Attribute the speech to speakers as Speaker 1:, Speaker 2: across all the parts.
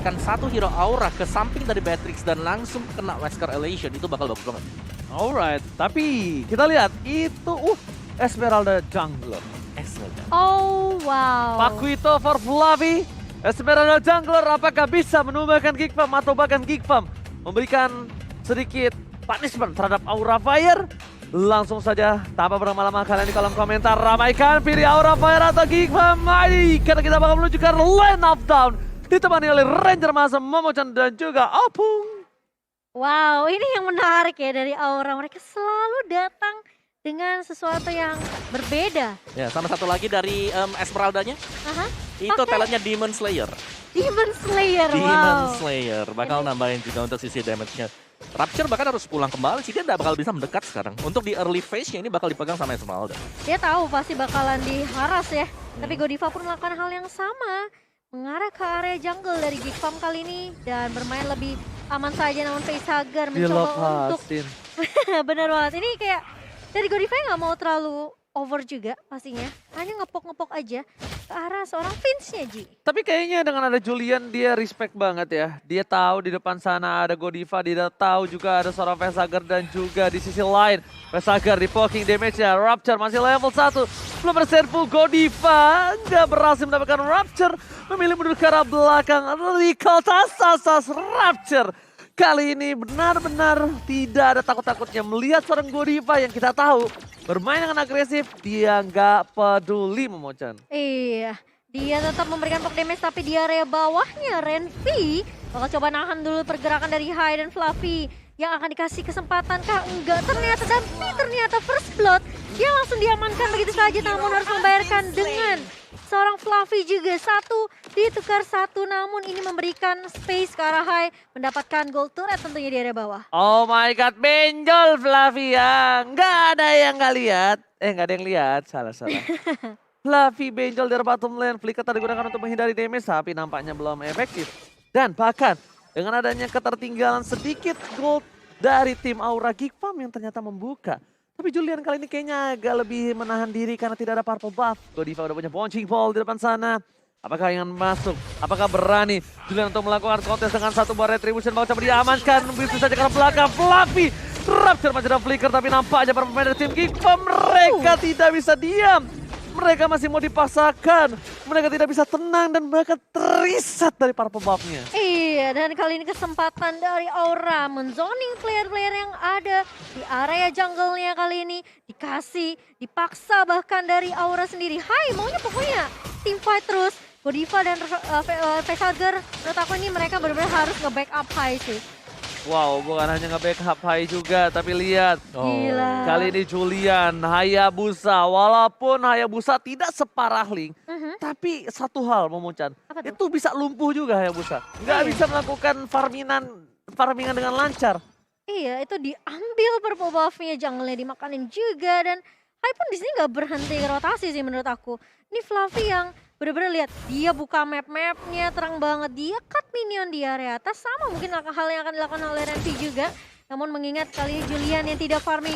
Speaker 1: menempatkan satu hero aura ke samping dari Beatrix dan langsung kena Wesker Elation, itu bakal bagus banget.
Speaker 2: Alright, tapi kita lihat itu Esmeralda Jungler.
Speaker 1: Esmeralda.
Speaker 3: Oh, wow.
Speaker 2: Pakuito for Fluffy. Esmeralda Jungler apakah bisa menumbangkan Geek Farm atau bahkan Geek Farm memberikan sedikit punishment terhadap Aura Fire? Langsung saja, tanpa berlama-lama kalian di kolom komentar, ramaikan pilih Aura Fire atau Geek Farm. Mari, karena kita bakal menunjukkan Land of Down ditemani oleh Ranger Masa, Momochan dan juga Opung.
Speaker 3: Wow, ini yang menarik ya dari Aura. Mereka selalu datang dengan sesuatu yang berbeda.
Speaker 1: Ya, sama satu lagi dari Esmeraldanya,
Speaker 3: Aha,
Speaker 1: itu talentnya Demon Slayer.
Speaker 3: Demon Slayer,
Speaker 1: Demon
Speaker 3: wow.
Speaker 1: Slayer bakal nambahin juga untuk sisi damage-nya. Rapture bahkan harus pulang kembali sih, dia nggak bakal bisa mendekat sekarang. Untuk di early phase-nya ini bakal dipegang sama Esmeralda.
Speaker 3: Dia tahu pasti bakalan diharas ya. Tapi Godiva pun melakukan hal yang sama. Mengarah ke area jungle dari Geek Farm kali ini. Dan bermain lebih aman saja, namun Facehugger mencoba untuk...
Speaker 2: Dilepasin.
Speaker 3: Bener banget, ini kayak dari Godiva nggak mau terlalu over juga pastinya. Hanya ngepok-ngepok aja ke arah seorang Vince-nya, Ji.
Speaker 2: Tapi kayaknya dengan ada Julian dia respect banget ya. Dia tahu di depan sana ada Godiva, dia tahu juga ada seorang Facehugger dan juga di sisi lain Facehugger di poking damage-nya. Rapture masih level 1, belum persen full. Godiva nggak berhasil mendapatkan Rapture, memilih mundur ke arah belakang. Recall tasas Rapture. Kali ini benar-benar tidak ada takut-takutnya melihat seorang Godiva yang kita tahu bermain dengan agresif, dia nggak peduli Momochan.
Speaker 3: Iya, dia tetap memberikan poke damage tapi di area bawahnya Renvi bakal coba nahan dulu pergerakan dari Hai dan Fluffy. Yang akan dikasih kesempatan kah? Enggak, ternyata first blood. Dia langsung diamankan begitu saja, namun harus membayarkan dengan seorang Fluffy juga. Satu ditukar satu, namun ini memberikan space ke arah Hai. Mendapatkan gold turret tentunya di area bawah.
Speaker 2: Oh my god, benjol Fluffy ya. Nggak ada yang nggak lihat. Nggak ada yang lihat, salah. Fluffy benjol dari bottom lane. Flicker tadi digunakan untuk menghindari damage, tapi nampaknya belum efektif. Dan bahkan dengan adanya ketertinggalan sedikit gold dari tim Aura Geek Farm yang ternyata membuka. Tapi Julian kali ini kayaknya agak lebih menahan diri karena tidak ada purple buff. Godiva udah punya bouncing ball di depan sana. Apakah ingin masuk? Apakah berani Julian untuk melakukan kontes dengan satu buah retribution? Mau coba diamankan, begitu saja ke belakang. Fluffy, Rapture masih ada flicker tapi nampaknya para pemain dari tim Geek Farm mereka tidak bisa diam. Mereka masih mau dipaksakan. Mereka tidak bisa tenang dan mereka terisak dari para pembuffnya.
Speaker 3: Iya, dan kali ini kesempatan dari Aura menzoning player-player yang ada di area jungle-nya kali ini. Dikasih, dipaksa bahkan dari Aura sendiri. Hai, maunya pokoknya team fight terus. Godiva dan Facehugger, menurut aku ini mereka benar-benar harus nge-backup Hai sih.
Speaker 2: Wow, bukan hanya nge-backup Hai juga, tapi lihat.
Speaker 3: Gila.
Speaker 2: Kali ini Julian, Hayabusa. Walaupun Hayabusa tidak separah Link, tapi satu hal Momochan,
Speaker 3: Apa tuh?
Speaker 2: itu bisa lumpuh juga Hayabusa. Nggak
Speaker 3: Iya.
Speaker 2: bisa melakukan farmingan dengan lancar.
Speaker 3: Iya, itu diambil purple buff-nya, jungle-nya dimakanin juga. Dan Hai pun di sini nggak berhenti rotasi sih menurut aku. Ini Fluffy yang bener-bener lihat, dia buka map-mapnya terang banget. Dia cut minion di area atas, sama mungkin hal yang akan dilakukan oleh Renvi juga. Namun mengingat kali ini Julian yang tidak farming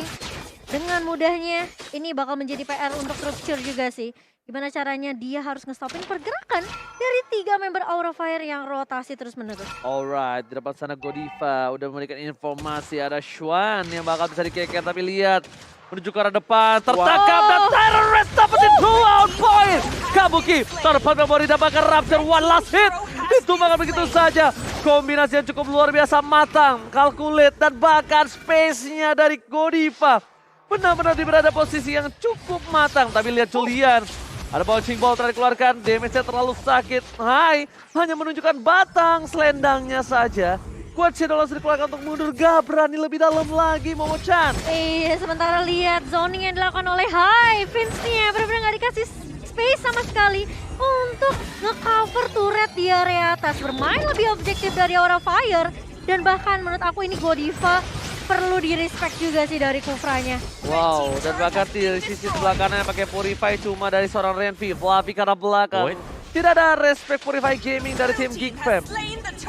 Speaker 3: dengan mudahnya, ini bakal menjadi PR untuk Rupture juga sih. Gimana caranya dia harus ngestopin pergerakan dari 3 member Aura Fire yang rotasi terus-menerus.
Speaker 2: Alright, di depan sana Godiva udah memberikan informasi ada Xuan yang bakal bisa dikeker, tapi lihat menuju ke arah depan, tertangkap dan terrorist dapetin 2 out point. Kabuki, terdepan memori dapatkan Rapture, one last hit. Ditumbangkan begitu saja. Kombinasi yang cukup luar biasa matang, calculate dan bahkan space-nya dari Godiva. Benar-benar di berada posisi yang cukup matang, tapi lihat Julian. Ada bouncing ball telah dikeluarkan, damage-nya terlalu sakit. Hai, hanya menunjukkan batang selendangnya saja. Quad Shadow langsung dikeluarkan untuk mundur, gak berani lebih dalam lagi Momochan.
Speaker 3: Iya, sementara lihat zoning yang dilakukan oleh Hai, Vince-nya benar-benar nggak dikasih space sama sekali untuk nge-cover turret di area atas. Bermain lebih objektif dari Aura Fire, dan bahkan menurut aku ini Godiva perlu di-respect juga sih dari Kufranya.
Speaker 2: Wow, dan bahkan di sisi sebelah kanan yang pakai Purify cuma dari seorang Renvi. Fluffy karena belakang. Tidak ada respect Purify Gaming dari tim Geek Fam.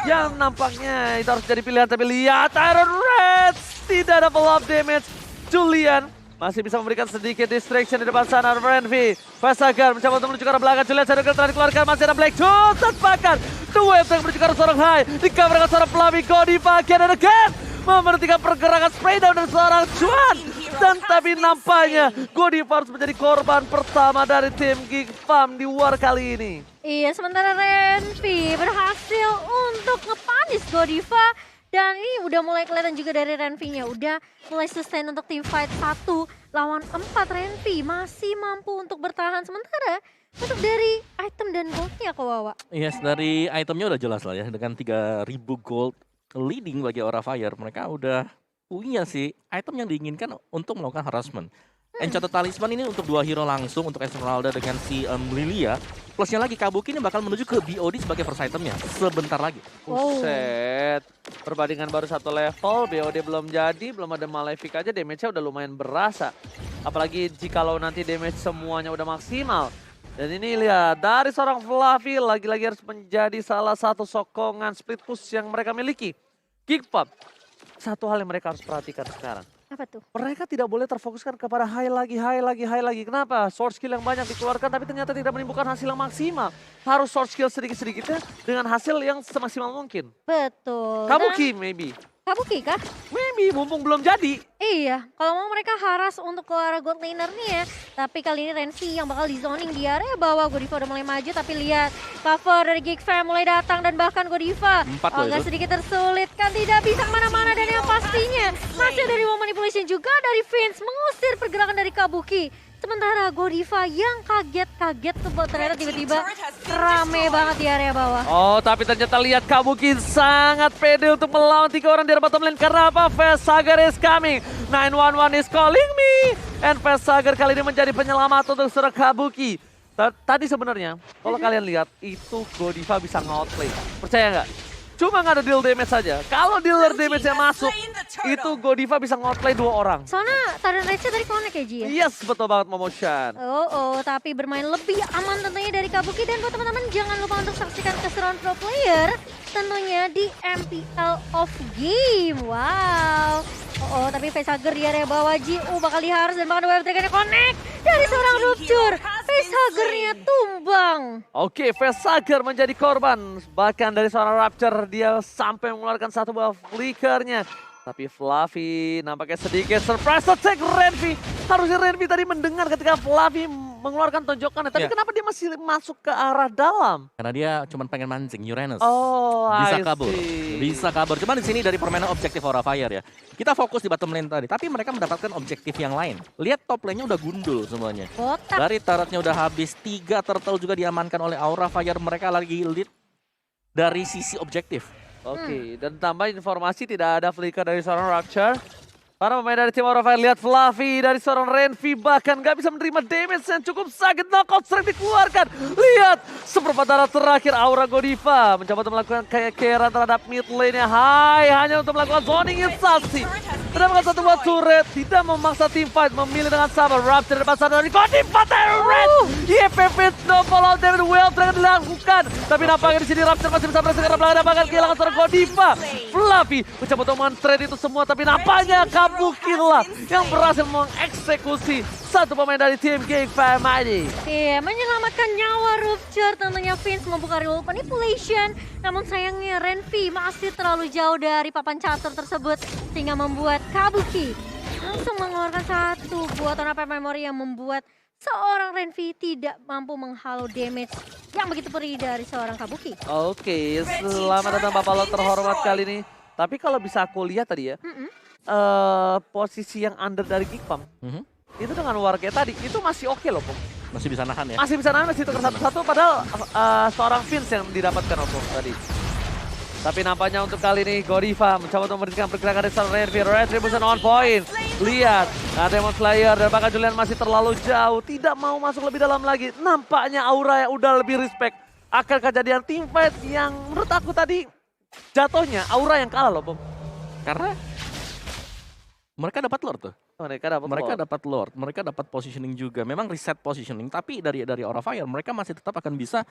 Speaker 2: Yang nampaknya itu harus jadi pilihan, tapi lihat Iron Reds tidak ada follow up damage. Julian Masih bisa memberikan sedikit distraction di depan sana. Renvi, Vesagar mencoba untuk menuju ke arah belakang. Julian Shadow telah dikeluarkan, masih ada Black Shoot. Tanpakan, dua yang menuju ke arah seorang High. Dikabarkan seorang Flavi Godiva again and again. Memberhentikan pergerakan spray down dari seorang Chuan. Dan tapi nampaknya Godiva harus menjadi korban pertama dari tim Geek Farm di war kali ini.
Speaker 3: Iya, sementara Renvi berhasil untuk ngepanis Godiva. Dan ini udah mulai kelihatan juga dari Renvi-nya. Udah mulai sustain untuk team fight 1 lawan 4. Renvi masih mampu untuk bertahan. Sementara untuk dari item dan goldnya kok Wawa.
Speaker 1: Yes, dari itemnya udah jelas lah ya. Dengan 3.000 gold leading bagi Aura Fire. Mereka udah punya sih item yang diinginkan untuk melakukan harassment. Enchanted Talisman ini untuk 2 hero langsung, untuk Esmeralda dengan si Lilia. Plusnya lagi Kabuki ini bakal menuju ke BOD sebagai first itemnya sebentar lagi.
Speaker 2: Buset, perbandingan baru 1 level, BOD belum jadi, belum ada Malefic aja damage-nya udah lumayan berasa. Apalagi jikalau nanti damage semuanya udah maksimal. Dan ini lihat, dari seorang Fluffy lagi-lagi harus menjadi salah satu sokongan split push yang mereka miliki. Geek Farm, satu hal yang mereka harus perhatikan sekarang.
Speaker 3: Apa tuh?
Speaker 2: Mereka tidak boleh terfokuskan kepada high lagi. Kenapa? Sword skill yang banyak dikeluarkan tapi ternyata tidak menimbulkan hasil yang maksimal. Harus sword skill sedikit-sedikitnya dengan hasil yang semaksimal mungkin.
Speaker 3: Betul.
Speaker 2: Kabuki maybe.
Speaker 3: Kabuki kah?
Speaker 2: Maybe, mumpung belum jadi.
Speaker 3: Iya, kalau mau mereka haras untuk ke arah gold laner nih ya. Tapi kali ini Renvi yang bakal di zoning di area bawah. Godiva udah mulai maju, tapi lihat cover dari Geek Fam mulai datang dan bahkan Godiva agak sedikit tersulit kan, tidak bisa kemana-mana. Dan yang pastinya masih dari wall manipulation juga dari Vince mengusir pergerakan dari Kabuki. Sementara Godiva yang kaget tuh ternyata tiba-tiba rame banget di area bawah.
Speaker 2: Oh, tapi ternyata lihat Kabuki sangat pede untuk melawan 3 orang di area bottom lane. Karena apa? Vesagar is coming. 911 is calling me. And Vesagar kali ini menjadi penyelamat untuk seorang Kabuki. Tadi sebenarnya, kalau kalian lihat, itu Godiva bisa nge-outplay. Percaya nggak? Cuma nggak ada deal damage saja. Kalau dealer damage-nya masuk, itu Godiva bisa nge-outplay 2 orang.
Speaker 3: Soalnya Tarian Receh tadi connect ya Ji ya?
Speaker 2: Yes, betul banget Momoshan.
Speaker 3: Tapi bermain lebih aman tentunya dari Kabuki. Dan buat teman-teman jangan lupa untuk saksikan keseruan pro player tentunya di MPL of Game. Wow. Tapi Vesagar di area bawah Ji, bakal diharus dan bahkan wave trigger-nya connect dari seorang Rupture. Vesagarnya tumbang.
Speaker 2: Oke, Vesagar menjadi korban. Bahkan dari seorang Rapture dia sampai mengeluarkan satu buah flickernya. Tapi Fluffy nampaknya sedikit surprise attack Renvi. Harusnya Renvi tadi mendengar ketika Fluffy mengeluarkan tonjokannya. Tapi kenapa dia masih masuk ke arah dalam?
Speaker 1: Karena dia cuma pengen mancing Uranus.
Speaker 2: Oh,
Speaker 1: bisa
Speaker 2: I
Speaker 1: kabur.
Speaker 2: see.
Speaker 1: Bisa kabur. Cuman di sini dari permainan objektif Aura Fire ya. Kita fokus di bottom lane tadi, tapi mereka mendapatkan objektif yang lain. Lihat top lane-nya udah gundul semuanya.
Speaker 3: Botak.
Speaker 1: Dari turretnya udah habis, 3 turtle juga diamankan oleh Aura Fire. Mereka lagi lead dari sisi objektif.
Speaker 2: Oke, dan tambah informasi tidak ada flicker dari seorang Rapture. Para pemain dari tim Aura Fire lihat Fluffy dari seorang Renvi bahkan gak bisa menerima damage yang cukup sakit. Knockout strike dikeluarkan. Lihat seperempat darah terakhir Aura Godiva mencoba untuk melakukan kekeran terhadap mid lane-nya. Hanya untuk melakukan zoning instasi. Mendapatkan satu buah turret, tidak memaksa team fight, memilih dengan sabar. Rapture di depan sana dari Godiva Terror. YPP no follow damage well terakhir dilakukan. Tapi nampaknya di sini Rapture masih bisa berhasil karena belakang bahkan kehilangan seorang Godiva. Fluffy mencoba untuk men-trade itu semua tapi nampaknya Kabuki lah yang berhasil mengeksekusi satu pemain dari tim Geek Fam ID.
Speaker 3: Iya, menyelamatkan nyawa Rupture. Tentunya Vince membuka real manipulation. Namun sayangnya Renvi masih terlalu jauh dari papan catur tersebut. Sehingga membuat Kabuki langsung mengeluarkan satu buah tornado memory yang membuat seorang Renvi tidak mampu menghalau damage yang begitu perih dari seorang Kabuki.
Speaker 2: Oke, selamat datang Bapak Lo terhormat kali ini. Tapi kalau bisa aku lihat tadi ya, posisi yang under dari Geek Farm itu dengan warga tadi itu masih oke loh, Pung.
Speaker 1: Masih bisa nahan ya.
Speaker 2: Masih bisa nahan, masih tukar satu-satu padahal seorang Vince yang didapatkan Opung tadi. Tapi nampaknya untuk kali ini Godiva mencoba untuk memberikan pergerakan dari seorang Renvi. Retribution on point. Lihat, ada Demon Slayer dan bahkan Julian masih terlalu jauh. Tidak mau masuk lebih dalam lagi. Nampaknya Aura yang udah lebih respect akan kejadian team fight yang menurut aku tadi jatuhnya Aura yang kalah loh, Pung.
Speaker 1: Karena mereka dapat lore tuh.
Speaker 2: Mereka dapat
Speaker 1: Lord, mereka dapat positioning juga. Memang reset positioning, tapi dari Aura Fire mereka masih tetap akan bisa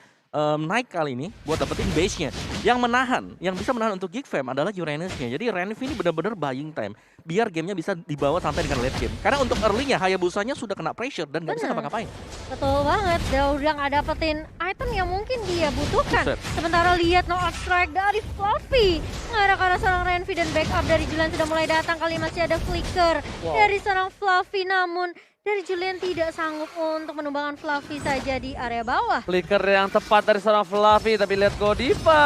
Speaker 1: naik kali ini buat dapetin base-nya. Yang bisa menahan untuk Geek Fam adalah Uranus-nya. Jadi Renfi ini benar-benar buying time biar gamenya bisa dibawa sampai dengan late game. Karena untuk early-nya Hayabusanya sudah kena pressure dan nggak bisa
Speaker 3: Bener.
Speaker 1: ngapa-ngapain.
Speaker 3: Betul banget, dia udah nggak dapetin item yang mungkin dia butuhkan.
Speaker 1: Buset.
Speaker 3: Sementara lihat no out strike dari Fluffy. Nggak ada seorang Renfi dan backup dari Julian sudah mulai datang. Kali masih ada flicker dari seorang Fluffy. Namun dari Julian tidak sanggup untuk menumbangkan Fluffy saja di area bawah.
Speaker 2: flicker yang tepat dari seorang Fluffy, tapi lihat Godiva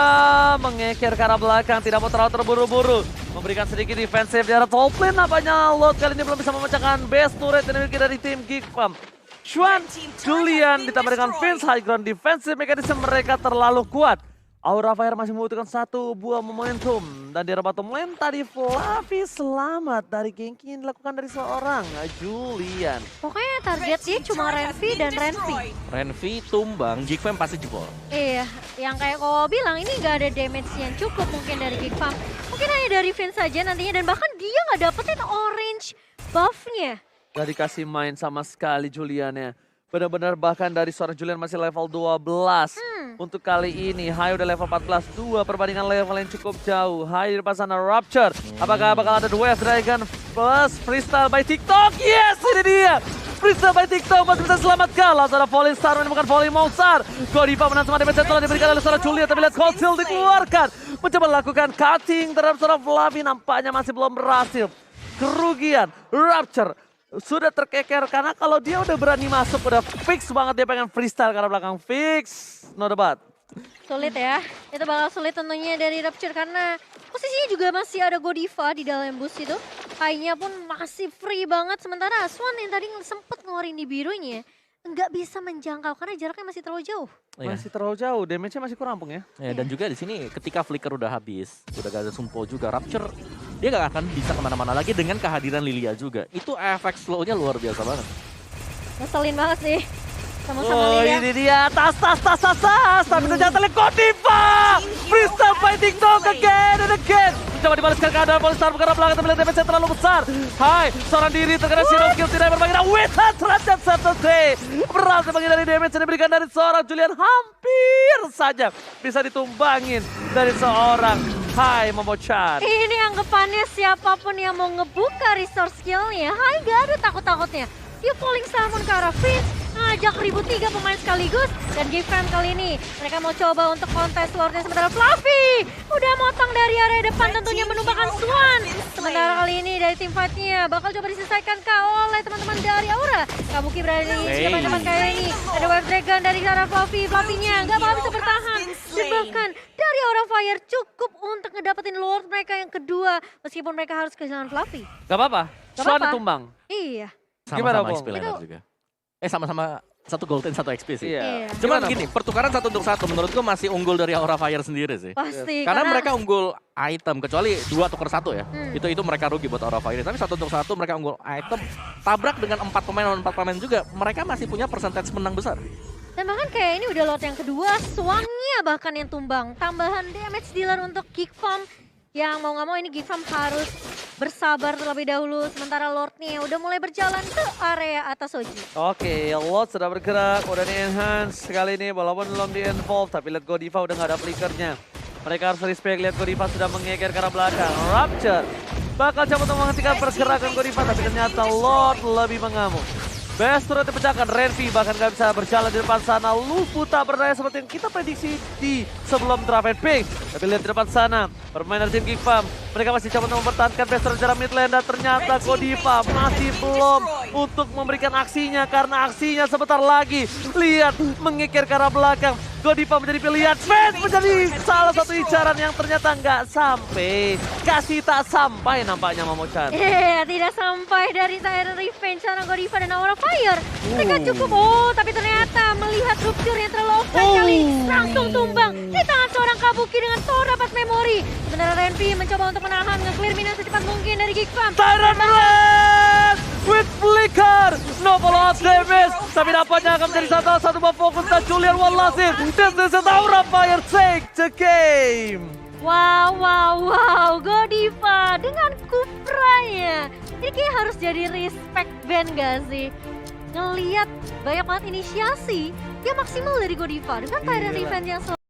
Speaker 2: mengeker ke arah belakang, tidak mau terlalu terburu-buru. Memberikan sedikit defensif di arah top lane, nampaknya Lot kali ini belum bisa memecahkan base turret yang dimiliki dari tim Geek Fam. Xuan, Julian ditambah dengan Vince, high ground defensive mekanisme mereka terlalu kuat. Aura Fire masih membutuhkan satu buah momentum. Dan di arah bottom lane tadi Fluffy selamat dari ganking yang dilakukan dari seorang Julian.
Speaker 3: Pokoknya target dia cuma Renfi dan Renfi.
Speaker 1: Renfi tumbang, Geek Fam pasti jebol.
Speaker 3: Iya, yang kayak kau bilang ini nggak ada damage yang cukup mungkin dari Geek Fam. Mungkin hanya dari Vince saja nantinya dan bahkan dia nggak dapetin orange buff-nya.
Speaker 2: Gak dikasih main sama sekali Juliannya. Benar-benar bahkan dari seorang Julian masih level 12. Untuk kali ini Hai udah level 14, 2 perbandingan level yang cukup jauh. Hai di depan sana Rupture. Apakah bakal ada Wave Dragon plus Freestyle by TikTok? Yes, ini dia. Freestyle by TikTok masih bisa selamatkan. Langsung ada Falling Star menemukan Falling Monster. Godiva menang sama damage telah diberikan oleh seorang Julian. Tapi lihat Cold Steel dikeluarkan. Mencoba lakukan cutting terhadap seorang Fluffy. Nampaknya masih belum berhasil. Kerugian Rupture sudah terkeker karena kalau dia udah berani masuk udah fix banget dia pengen freestyle karena belakang fix. No debat.
Speaker 3: Sulit ya, itu bakal sulit tentunya dari Rupture karena posisinya juga masih ada Godiva di dalam bus itu. Kayaknya pun masih free banget, sementara Swan yang tadi sempet ngeluarin di birunya nggak bisa menjangkau karena jaraknya masih terlalu jauh.
Speaker 2: Masih terlalu jauh, damage-nya masih kurang Pung ya.
Speaker 1: Dan juga di sini ketika flicker udah habis, udah gak ada Sumpo juga, Rupture dia gak akan bisa kemana-mana lagi dengan kehadiran Lilia juga. Itu efek slow-nya luar biasa banget.
Speaker 3: Ngeselin banget sih. Sama-sama
Speaker 2: Oh
Speaker 3: Lilia.
Speaker 2: ini dia, tas. Tapi ternyata lihat Godiva! Freestyle by TikTok again and again. Mencoba dibalaskan keadaan Polestar ke arah belakang, tapi lihat damage-nya terlalu besar. Hai, seorang diri terkena Shadow Skill tidak berbagi. Wither terhadap Saturday. Berhasil bagi dari damage yang diberikan dari seorang Julian. Hampir saja bisa ditumbangin dari seorang Hai Momochan.
Speaker 3: Ini anggapannya siapapun yang mau ngebuka resource skillnya, Hai gak ada takut-takutnya. Dia falling salmon ke arah Vince, ngajak ribut 3 pemain sekaligus. Dan Geek Fam kali ini, mereka mau coba untuk kontes Lordnya sementara Fluffy udah motong dari area depan tentunya menumbangkan Swan. Sementara kali ini dari tim fight-nya bakal coba diselesaikan oleh teman-teman dari Aura. Kabuki berada di depan kali ini. Ada Wave Dragon dari arah Fluffy, Fluffy-nya nggak bakal bisa bertahan. Dan bahkan dari Aura Fire cukup untuk ngedapetin Lord mereka yang kedua. Meskipun mereka harus kehilangan Fluffy.
Speaker 2: Gak apa-apa,
Speaker 3: Gak
Speaker 2: Swan
Speaker 3: apa-apa.
Speaker 2: ditumbang.
Speaker 3: Iya.
Speaker 2: Gimana,
Speaker 1: Sama-sama
Speaker 2: Bung?
Speaker 1: XP laner juga. Sama-sama satu gold and satu XP sih.
Speaker 2: Iya.
Speaker 1: Cuman
Speaker 2: Gimana,
Speaker 1: gini, pertukaran 1 untuk 1 menurutku masih unggul dari Aura Fire sendiri sih.
Speaker 3: Pasti.
Speaker 1: Karena mereka unggul item, kecuali 2 tuker 1 ya. Itu mereka rugi buat Aura Fire. Tapi 1 untuk 1 mereka unggul item. Tabrak dengan 4 pemain lawan 4 pemain juga. Mereka masih punya percentage menang besar.
Speaker 3: Dan bahkan kayak ini udah lot yang kedua, Swan-nya bahkan yang tumbang. Tambahan damage dealer untuk Geek Fam. Yang mau nggak mau ini Geek Fam harus bersabar terlebih dahulu. Sementara Lord-nya udah mulai berjalan ke area atas Oji.
Speaker 2: Oke, Lord sudah bergerak, udah di-enhance kali ini walaupun belum di-involve. Tapi lihat Godiva udah nggak ada flickernya. Mereka harus respect, lihat Godiva sudah mengeker ke arah belakang. Rupture bakal coba untuk menghentikan pergerakan Godiva, tapi ternyata Lord lebih mengamuk. Best turret dipecahkan, Renfi bahkan gak bisa berjalan di depan sana. Lupu tak berdaya seperti yang kita prediksi di sebelum draft and pick. Tapi lihat di depan sana, permainan tim Geek Fam. Mereka masih coba untuk mempertahankan best turret jarak mid lane. Dan ternyata Godiva masih belum untuk memberikan aksinya. Karena aksinya sebentar lagi. Lihat, mengeker ke arah belakang. Godiva menjadi pilihan. Vince menjadi salah satu incaran yang ternyata nggak sampai. Kasih tak sampai nampaknya Momochan.
Speaker 3: Iya, tidak sampai dari Siren Revenge sana Godiva dan Aura Fire. Mereka cukup, tapi ternyata melihat Rupture yang terlalu offline kali ini langsung tumbang di tangan seorang Kabuki dengan Tor dapat memori. Sementara Renfi mencoba untuk menahan, nge-clear minion secepat mungkin dari Geek Fam.
Speaker 2: Tyrant Blade with flicker, no follow up damage, tapi nampaknya akan menjadi satu buah fokus dan Julian Wallace. This is Aura Fire take the game.
Speaker 3: Wow, Godiva dengan Kupranya. Ini kayak harus jadi respect band gak sih? Ngeliat banyak banget inisiasi yang maksimal dari Godiva dengan Tyrant
Speaker 2: Gila.
Speaker 3: Revenge yang